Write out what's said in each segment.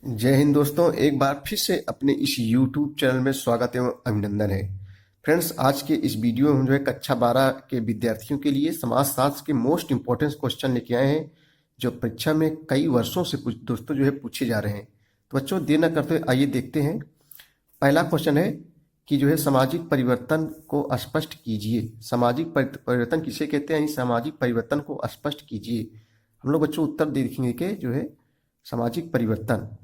जय हिंद दोस्तों, एक बार फिर से अपने इस YouTube चैनल में स्वागत एवं अभिनंदन है। फ्रेंड्स, आज के इस वीडियो में हम जो है कक्षा 12 के विद्यार्थियों के लिए समाजशास्त्र के मोस्ट इंपॉर्टेंट क्वेश्चन लेके आए हैं, जो परीक्षा में कई वर्षों से कुछ दोस्तों जो है पूछे जा रहे हैं। तो बच्चों, देर न करते हुए आइए देखते हैं। पहला क्वेश्चन है कि जो है सामाजिक परिवर्तन को स्पष्ट कीजिए। सामाजिक परिवर्तन किसे कहते हैं? सामाजिक परिवर्तन को स्पष्ट कीजिए। हम लोग बच्चों उत्तर देखेंगे कि जो है सामाजिक परिवर्तन,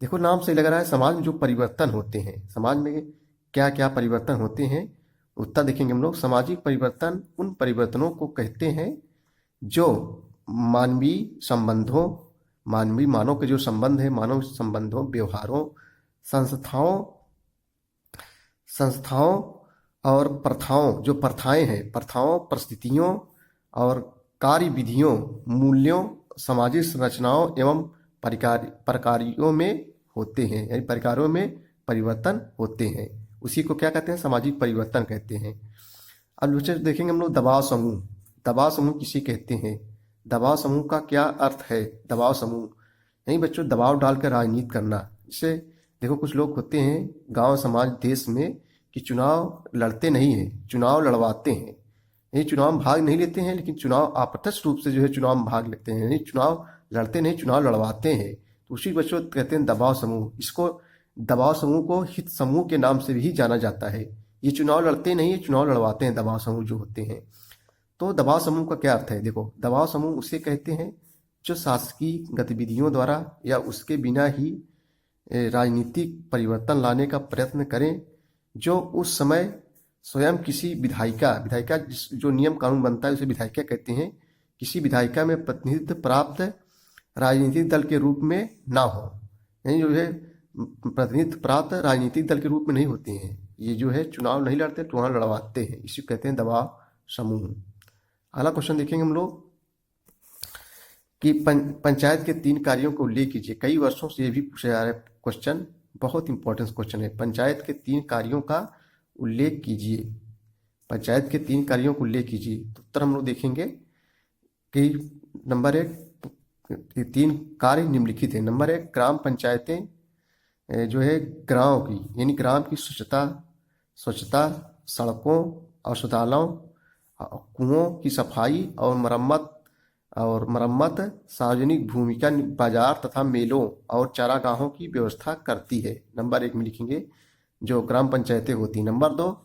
देखो नाम से लग रहा है समाज में जो परिवर्तन होते हैं, समाज में क्या क्या परिवर्तन होते हैं। उत्तर देखेंगे हम लोग। सामाजिक परिवर्तन उन परिवर्तनों को कहते हैं जो मानवीय संबंधों, मानव के जो संबंध है, मानव संबंधों, व्यवहारों, संस्थाओं और प्रथाओं, जो प्रथाएं हैं, प्रथाओं, परिस्थितियों और कार्य विधियों, मूल्यों, सामाजिक संरचनाओं एवं प्रकारों में होते हैं, यानी प्रकारों में परिवर्तन होते हैं, उसी को क्या कहते हैं? सामाजिक परिवर्तन कहते हैं। अब बच्चे देखेंगे हम लोग दबाव समूह। दबाव समूह किसे कहते हैं? दबाव समूह का क्या अर्थ है? दबाव समूह नहीं बच्चों, दबाव डालकर राजनीति करना। जैसे देखो कुछ लोग होते हैं गांव समाज देश में कि चुनाव लड़ते नहीं हैं, चुनाव लड़वाते हैं। नहीं, चुनाव में भाग नहीं लेते हैं, लेकिन चुनाव अप्रत्यक्ष रूप से जो है चुनाव में भाग लेते हैं। नहीं, चुनाव लड़ते नहीं, चुनाव लड़वाते हैं। तो उसी बच्चों कहते हैं दबाव समूह। इसको दबाव समूह को हित समूह के नाम से भी जाना जाता है। ये चुनाव लड़ते नहीं, ये चुनाव लड़वाते हैं, दबाव समूह जो होते हैं। तो दबाव समूह का क्या अर्थ है? देखो, दबाव समूह उसे कहते हैं जो शासकीय गतिविधियों द्वारा या उसके बिना ही राजनीतिक परिवर्तन लाने का प्रयत्न करें, जो उस समय स्वयं किसी विधायिका जो नियम कानून बनता है उसे विधायिका कहते हैं, किसी विधायिका में प्रतिनिधित्व प्राप्त राजनीतिक दल के रूप में ना हो। यानी जो है प्रतिनिधित्व प्राप्त राजनीतिक दल के रूप में नहीं होते हैं, ये जो है चुनाव नहीं लड़ते, चुनाव लड़वाते हैं, इसी कहते हैं दबाव समूह। अगला क्वेश्चन देखेंगे हम लोग कि पंचायत के 3 कार्यों को उल्लेख कीजिए। कई वर्षों से ये भी पूछा जा रहा है क्वेश्चन, बहुत इंपॉर्टेंट क्वेश्चन है। पंचायत के 3 कार्यों का उल्लेख कीजिए। पंचायत के 3 कार्यों को उल्लेख कीजिए। तो उत्तर हम लोग देखेंगे कि नंबर 1, 3 कार्य निम्नलिखित है। नंबर 1, ग्राम पंचायतें जो है गाँव की, यानी ग्राम की स्वच्छता, सड़कों और शौचालयों, कुओं की सफाई और मरम्मत, सार्वजनिक भूमि का बाजार तथा मेलों और चारागाहों की व्यवस्था करती है। नंबर 1 में लिखेंगे जो ग्राम पंचायतें होती हैं। नंबर 2,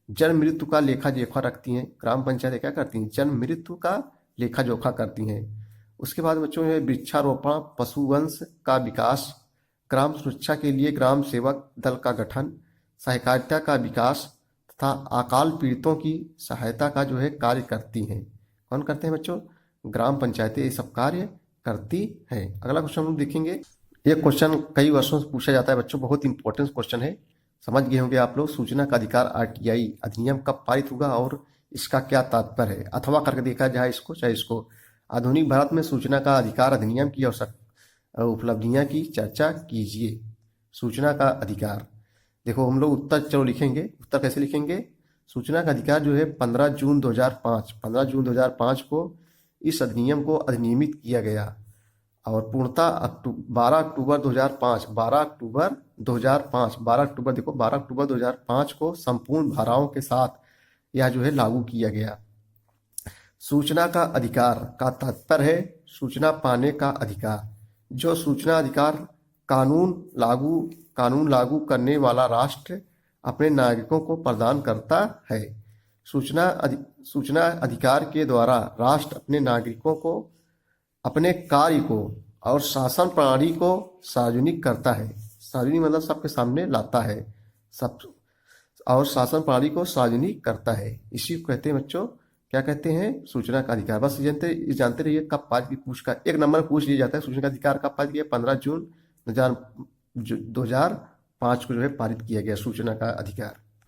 जन्म मृत्यु का लेखा जोखा रखती हैं। ग्राम पंचायतें क्या करती हैं? जन्म मृत्यु का लेखा जोखा करती हैं। उसके बाद बच्चों में वृक्षारोपण, पशुवंश का विकास, ग्राम सुरक्षा के लिए ग्राम सेवक दल का गठन, सहकारिता का विकास तथा अकाल पीड़ितों की सहायता का जो है कार्य करती हैं। कौन करते हैं बच्चों? ग्राम पंचायतें ये सब कार्य करती हैं। अगला क्वेश्चन हम देखेंगे। ये क्वेश्चन कई वर्षों से पूछा जाता है बच्चों, बहुत इंपॉर्टेंट क्वेश्चन है। समझ गए होंगे आप लोग। सूचना का अधिकार RTI अधिनियम कब पारित होगा और इसका क्या तात्पर्य है? अथवा करके देखा जाए इसको, चाहे इसको। आधुनिक भारत में सूचना का अधिकार अधिनियम की उपलब्धियां की चर्चा कीजिए। सूचना का अधिकार, देखो हम लोग उत्तर चलो लिखेंगे। उत्तर कैसे लिखेंगे? सूचना का अधिकार जो है 15 जून 2005 को इस अधिनियम को अधिनियमित किया गया और पूर्णतः 12 अक्टूबर 2005 को संपूर्ण धाराओं के साथ यह जो है लागू किया गया। सूचना का अधिकार का तात्पर्य है सूचना पाने का अधिकार। जो सूचना अधिकार कानून लागू करने वाला राष्ट्र अपने नागरिकों को प्रदान करता है। सूचना अधिकार के द्वारा राष्ट्र अपने नागरिकों को अपने कार्य को और शासन प्रणाली को सार्वजनिक करता है। सार्वजनिक मतलब सबके सामने लाता है, सब, और शासन प्रणाली को सार्वजनिक करता है। इसी को कहते हैं बच्चों, क्या कहते हैं? सूचना का अधिकार। बस जानते रहिए कब पारित की पूछ का 1 नंबर पूछ लिया जाता है। सूचना का अधिकार कब पारित किया? 15 जून 2005 को जो है पारित किया गया सूचना का अधिकार।